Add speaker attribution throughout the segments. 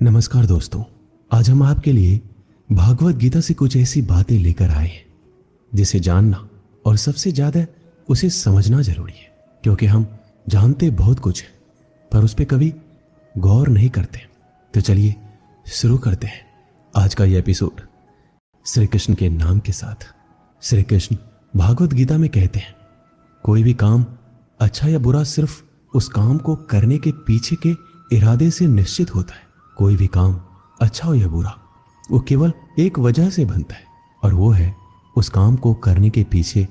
Speaker 1: नमस्कार दोस्तों, आज हम आपके लिए भागवत गीता से कुछ ऐसी बातें लेकर आए हैं जिसे जानना और सबसे ज्यादा उसे समझना जरूरी है, क्योंकि हम जानते बहुत कुछ है पर उस पर कभी गौर नहीं करते। तो चलिए शुरू करते हैं आज का यह एपिसोड श्री कृष्ण के नाम के साथ। श्री कृष्ण भागवत गीता में कहते हैं, कोई भी काम अच्छा या बुरा सिर्फ उस काम को करने के पीछे के इरादे से निश्चित होता है। कोई भी काम अच्छा हो या बुरा वो केवल एक वजह से बनता है, और वो है उस काम को करने के पीछे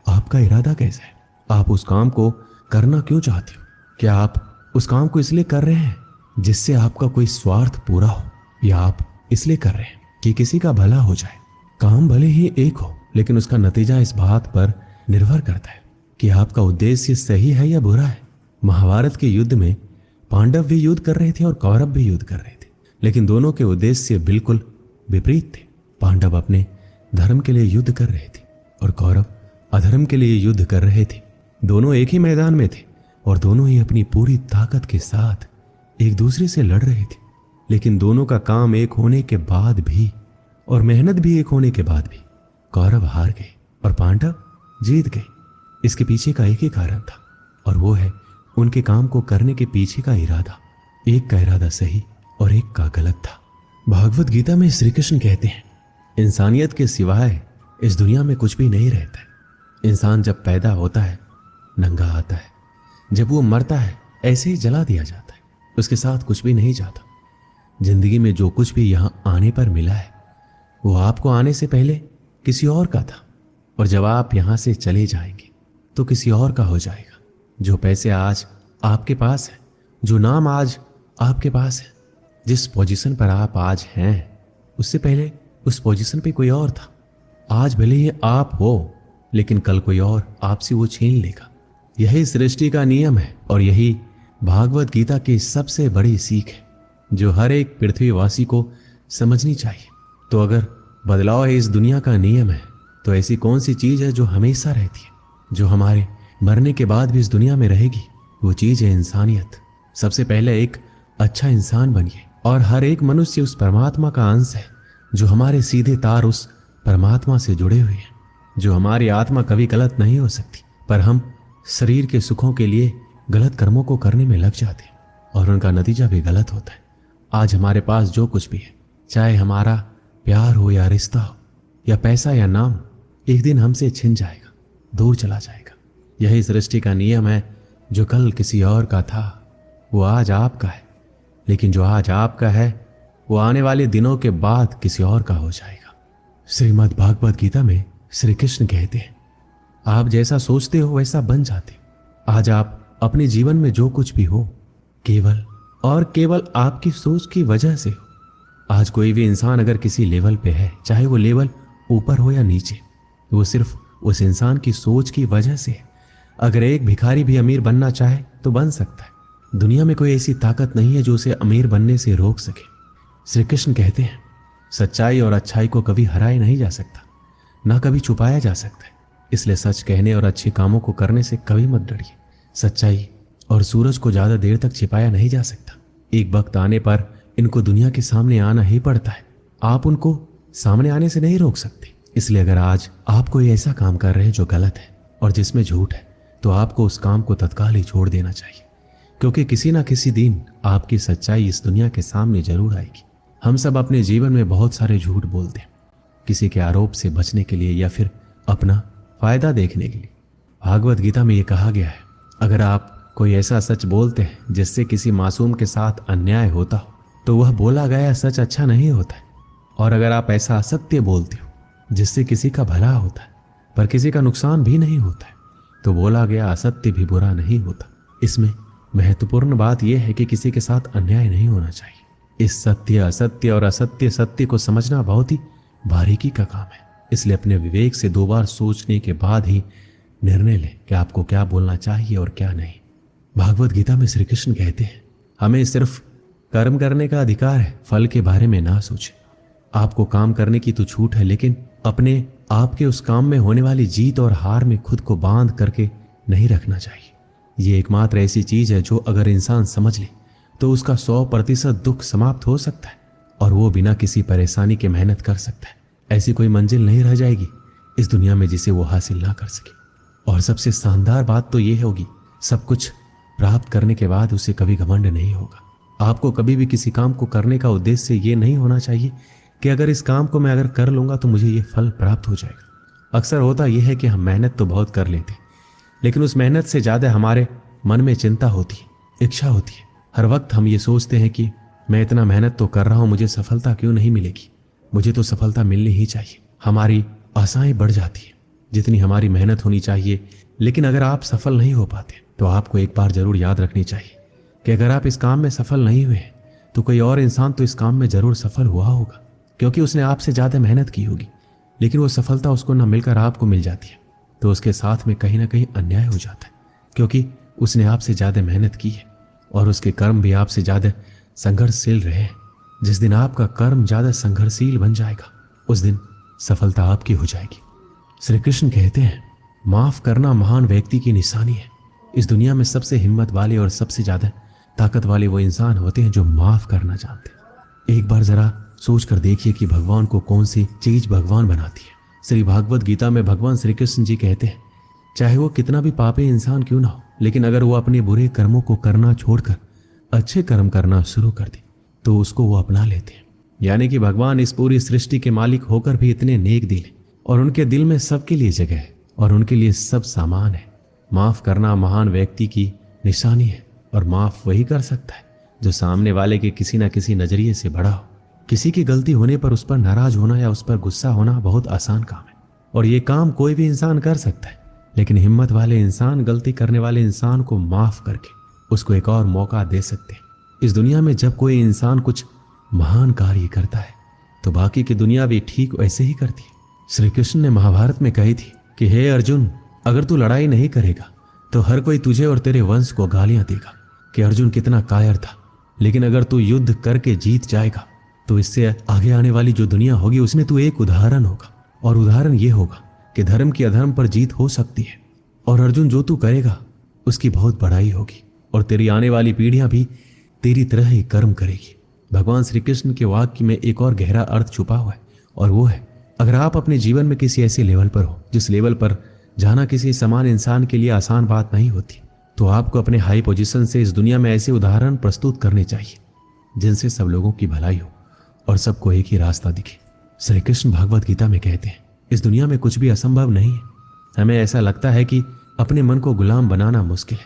Speaker 1: आपका इरादा कैसा है। आप उस काम को करना क्यों चाहते हो? क्या आप उस काम को इसलिए कर रहे हैं जिससे आपका कोई स्वार्थ पूरा हो, या आप इसलिए कर रहे हैं कि किसी का भला हो जाए? काम भले ही एक हो, लेकिन उसका नतीजा इस बात पर निर्भर करता है कि आपका उद्देश्य सही है या बुरा है। महाभारत के युद्ध में पांडव भी युद्ध कर रहे थे और कौरव भी युद्ध कर रहे थे, लेकिन दोनों के उद्देश्य बिल्कुल विपरीत थे। पांडव अपने धर्म के लिए युद्ध कर रहे थे और कौरव अधर्म के लिए युद्ध कर रहे थे। दोनों एक ही मैदान में थे और दोनों ही अपनी पूरी ताकत के साथ एक दूसरे से लड़ रहे थे, लेकिन दोनों का काम एक होने के बाद भी और मेहनत भी एक होने के बाद भी कौरव हार गए और पांडव जीत गए। इसके पीछे का एक ही कारण था, और वो है उनके काम को करने के पीछे का इरादा। एक का इरादा सही और एक का गलत था। भागवत गीता में श्री कृष्ण कहते हैं, इंसानियत के सिवाय इस दुनिया में कुछ भी नहीं रहता है। इंसान जब पैदा होता है नंगा आता है, जब वो मरता है ऐसे ही जला दिया जाता है, उसके साथ कुछ भी नहीं जाता। जिंदगी में जो कुछ भी यहाँ आने पर मिला है वो आपको आने से पहले किसी और का था, और जब आप यहाँ से चले जाएंगे तो किसी और का हो जाएगा। जो पैसे आज आपके पास है, जो नाम आज आपके पास है, जिस पोजीशन पर आप आज हैं, उससे पहले उस पोजीशन पे कोई और था। आज भले ही आप हो, लेकिन कल कोई और आपसे वो छीन लेगा। यही सृष्टि का नियम है और यही भागवत गीता की सबसे बड़ी सीख है जो हर एक पृथ्वीवासी को समझनी चाहिए। तो अगर बदलाव इस दुनिया का नियम है, तो ऐसी कौन सी चीज है जो हमेशा रहती है, जो हमारे मरने के बाद भी इस दुनिया में रहेगी? वो चीज है इंसानियत। सबसे पहले एक अच्छा इंसान बनिए, और हर एक मनुष्य उस परमात्मा का अंश है जो हमारे सीधे तार उस परमात्मा से जुड़े हुए हैं। जो हमारी आत्मा कभी गलत नहीं हो सकती, पर हम शरीर के सुखों के लिए गलत कर्मों को करने में लग जाते हैं और उनका नतीजा भी गलत होता है। आज हमारे पास जो कुछ भी है, चाहे हमारा प्यार हो या रिश्ता हो या पैसा या नाम, एक दिन हमसे छिन जाएगा, दूर चला जाएगा। यही सृष्टि का नियम है, जो कल किसी और का था वो आज आपका है, लेकिन जो आज आपका है वो आने वाले दिनों के बाद किसी और का हो जाएगा। श्रीमद् भागवत गीता में श्री कृष्ण कहते हैं, आप जैसा सोचते हो वैसा बन जाते हो। आज आप अपने जीवन में जो कुछ भी हो, केवल और केवल आपकी सोच की वजह से हो। आज कोई भी इंसान अगर किसी लेवल पे है, चाहे वो लेवल ऊपर हो या नीचे, वो सिर्फ उस इंसान की सोच की वजह से है। अगर एक भिखारी भी अमीर बनना चाहे तो बन सकता है। दुनिया में कोई ऐसी ताकत नहीं है जो उसे अमीर बनने से रोक सके। श्री कृष्ण कहते हैं, सच्चाई और अच्छाई को कभी हराया नहीं जा सकता, ना कभी छुपाया जा सकता है। इसलिए सच कहने और अच्छे कामों को करने से कभी मत डरिए। सच्चाई और सूरज को ज्यादा देर तक छिपाया नहीं जा सकता। एक वक्त आने पर इनको दुनिया के सामने आना ही पड़ता है। आप उनको सामने आने से नहीं रोक सकते। इसलिए अगर आज आप कोई ऐसा काम कर रहे हैं जो गलत है और जिसमें झूठ है, तो आपको उस काम को तत्काल ही छोड़ देना चाहिए, क्योंकि किसी ना किसी दिन आपकी सच्चाई इस दुनिया के सामने जरूर आएगी। हम सब अपने जीवन में बहुत सारे झूठ बोलते हैं, किसी के आरोप से बचने के लिए या फिर अपना फायदा देखने के लिए। भागवत गीता में ये कहा गया है, अगर आप कोई ऐसा सच बोलते हैं जिससे किसी मासूम के साथ अन्याय होता हो, तो वह बोला गया सच अच्छा नहीं होता है। और अगर आप ऐसा असत्य बोलते हो जिससे किसी का भला होता है पर किसी का नुकसान भी नहीं होता है, तो बोला गया असत्य भी बुरा नहीं होता। इसमें महत्वपूर्ण बात यह है कि किसी के साथ अन्याय नहीं होना चाहिए। इस सत्य, असत्य और असत्य सत्य को समझना बहुत ही बारीकी का काम है। इसलिए अपने विवेक से 2 बार सोचने के बाद ही निर्णय लें कि आपको क्या बोलना चाहिए और क्या नहीं। भागवत गीता में श्री कृष्ण कहते हैं, हमें सिर्फ कर्म करने का अधिकार है, फल के बारे में ना सोचें। आपको काम करने की तो छूट है, लेकिन अपने आपके उस काम में होने वाली जीत और हार में खुद को बांध करके नहीं रखना चाहिए। ये एकमात्र ऐसी चीज है जो अगर इंसान समझ ले तो उसका 100% दुख समाप्त हो सकता है और वो बिना किसी परेशानी के मेहनत कर सकता है। ऐसी कोई मंजिल नहीं रह जाएगी इस दुनिया में जिसे वो हासिल ना कर सके। और सबसे शानदार बात तो ये होगी, सब कुछ प्राप्त करने के बाद उसे कभी घमंड नहीं होगा। आपको कभी भी किसी काम को करने का उद्देश्य ये नहीं होना चाहिए कि अगर इस काम को मैं अगर कर लूँगा तो मुझे ये फल प्राप्त हो जाएगा। अक्सर होता यह है कि हम मेहनत तो बहुत कर लेते, लेकिन उस मेहनत से ज़्यादा हमारे मन में चिंता होती है, इच्छा होती है। हर वक्त हम ये सोचते हैं कि मैं इतना मेहनत तो कर रहा हूँ, मुझे सफलता क्यों नहीं मिलेगी, मुझे तो सफलता मिलनी ही चाहिए। हमारी आशाएं बढ़ जाती हैं जितनी हमारी मेहनत होनी चाहिए। लेकिन अगर आप सफल नहीं हो पाते तो आपको एक बार जरूर याद रखनी चाहिए कि अगर आप इस काम में सफल नहीं हुए तो कोई और इंसान तो इस काम में जरूर सफल हुआ होगा, क्योंकि उसने आपसे ज़्यादा मेहनत की होगी। लेकिन वो सफलता उसको न मिलकर आपको मिल जाती है तो उसके साथ में कहीं ना कहीं अन्याय हो जाता है, क्योंकि उसने आपसे ज़्यादा मेहनत की है और उसके कर्म भी आपसे ज़्यादा संघर्षशील रहे हैं। जिस दिन आपका कर्म ज़्यादा संघर्षशील बन जाएगा उस दिन सफलता आपकी हो जाएगी। श्री कृष्ण कहते हैं, माफ करना महान व्यक्ति की निशानी है। इस दुनिया में सबसे हिम्मत वाले और सबसे ज़्यादा ताकत वाले वो इंसान होते हैं जो माफ करना जानते हैं। एक बार जरा सोच कर देखिए कि भगवान को कौन सी चीज भगवान बनाती है। श्री भागवत गीता में भगवान श्री कृष्ण जी कहते हैं, चाहे वो कितना भी पापी इंसान क्यों ना हो, लेकिन अगर वो अपने बुरे कर्मों को करना छोड़कर अच्छे कर्म करना शुरू कर दे तो उसको वो अपना लेते हैं। यानी कि भगवान इस पूरी सृष्टि के मालिक होकर भी इतने नेक दिल हैं और उनके दिल में सबके लिए जगह है और उनके लिए सब सामान है। माफ करना महान व्यक्ति की निशानी है और माफ वही कर सकता है जो सामने वाले के किसी न किसी नजरिए से बड़ा हो। किसी की गलती होने पर उस पर नाराज होना या उस पर गुस्सा होना बहुत आसान काम है और ये काम कोई भी इंसान कर सकता है, लेकिन हिम्मत वाले इंसान गलती करने वाले इंसान को माफ करके उसको एक और मौका दे सकते हैं। इस दुनिया में जब कोई इंसान कुछ महान कार्य करता है तो बाकी की दुनिया भी ठीक वैसे ही करती है। श्री कृष्ण ने महाभारत में कही थी कि हे अर्जुन, अगर तू लड़ाई नहीं करेगा तो हर कोई तुझे और तेरे वंश को गालियां देगा कि अर्जुन कितना कायर था, लेकिन अगर तू युद्ध करके जीत जाएगा तो इससे आगे आने वाली जो दुनिया होगी उसमें तू एक उदाहरण होगा। और उदाहरण ये होगा कि धर्म की अधर्म पर जीत हो सकती है और अर्जुन जो तू करेगा उसकी बहुत बड़ाई होगी और तेरी आने वाली पीढ़ियां भी तेरी तरह ही कर्म करेगी। भगवान श्री कृष्ण के वाक्य में एक और गहरा अर्थ छुपा हुआ है और वो है, अगर आप अपने जीवन में किसी ऐसे लेवल पर हो जिस लेवल पर जाना किसी समान इंसान के लिए आसान बात नहीं होती, तो आपको अपने हाई पोजीशन से इस दुनिया में ऐसे उदाहरण प्रस्तुत करने चाहिए जिनसे सब लोगों की भलाई हो और सबको एक ही रास्ता दिखे। श्री कृष्ण भागवत गीता में कहते हैं, इस दुनिया में कुछ भी असंभव नहीं है। हमें ऐसा लगता है कि अपने मन को गुलाम बनाना मुश्किल है,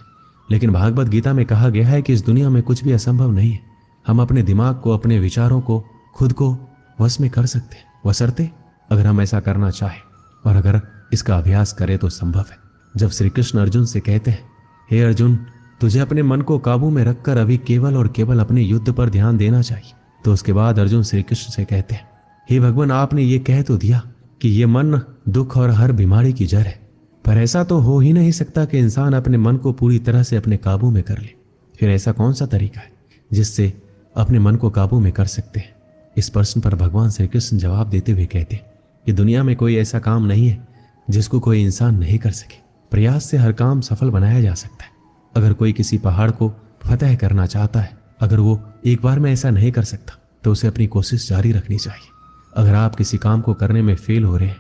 Speaker 1: लेकिन भागवत गीता में कहा गया है कि इस दुनिया में कुछ भी असंभव नहीं है। हम अपने दिमाग को, अपने विचारों को, खुद को वश में कर सकते हैं, बशर्ते अगर हम ऐसा करना चाहें और अगर इसका अभ्यास करें तो संभव है। जब श्री कृष्ण अर्जुन से कहते हैं, हे अर्जुन, तुझे अपने मन को काबू में रखकर अभी केवल और केवल अपने युद्ध पर ध्यान देना चाहिए, तो उसके बाद अर्जुन श्री कृष्ण से कहते हैं, हे भगवान, आपने ये कह तो दिया कि ये मन दुख और हर बीमारी की जड़ है, पर ऐसा तो हो ही नहीं सकता कि इंसान अपने मन को पूरी तरह से अपने काबू में कर ले। फिर ऐसा कौन सा तरीका है जिससे अपने मन को काबू में कर सकते हैं? इस प्रश्न पर भगवान श्री कृष्ण जवाब देते हुए कहते हैं कि दुनिया में कोई ऐसा काम नहीं है जिसको कोई इंसान नहीं कर सके। प्रयास से हर काम सफल बनाया जा सकता है। अगर कोई किसी पहाड़ को फतह करना चाहता है, अगर वो एक बार में ऐसा नहीं कर सकता तो उसे अपनी कोशिश जारी रखनी चाहिए। अगर आप किसी काम को करने में फेल हो रहे हैं,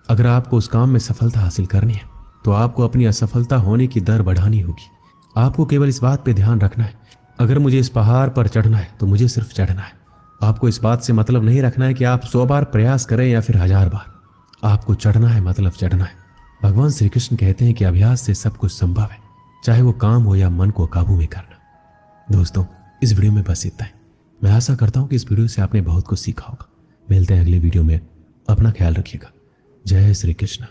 Speaker 1: अगर आपको उस काम में सफलता हासिल करनी है, तो आपको अपनी असफलता होने की दर बढ़ानी होगी। आपको केवल इस बात पे ध्यान रखना है, अगर मुझे इस पहाड़ पर चढ़ना है तो मुझे सिर्फ चढ़ना है। आपको इस बात से मतलब नहीं रखना है कि आप 100 बार प्रयास करें या फिर 1000 बार। आपको चढ़ना है, मतलब चढ़ना है। भगवान श्री कृष्ण कहते हैं कि अभ्यास से सब कुछ संभव है, चाहे वो काम हो या मन को काबू में करना। दोस्तों, इस वीडियो में बस इतना ही। मैं आशा करता हूँ कि इस वीडियो से आपने बहुत कुछ सीखा होगा। मिलते हैं अगले वीडियो में। अपना ख्याल रखिएगा। जय श्री कृष्ण।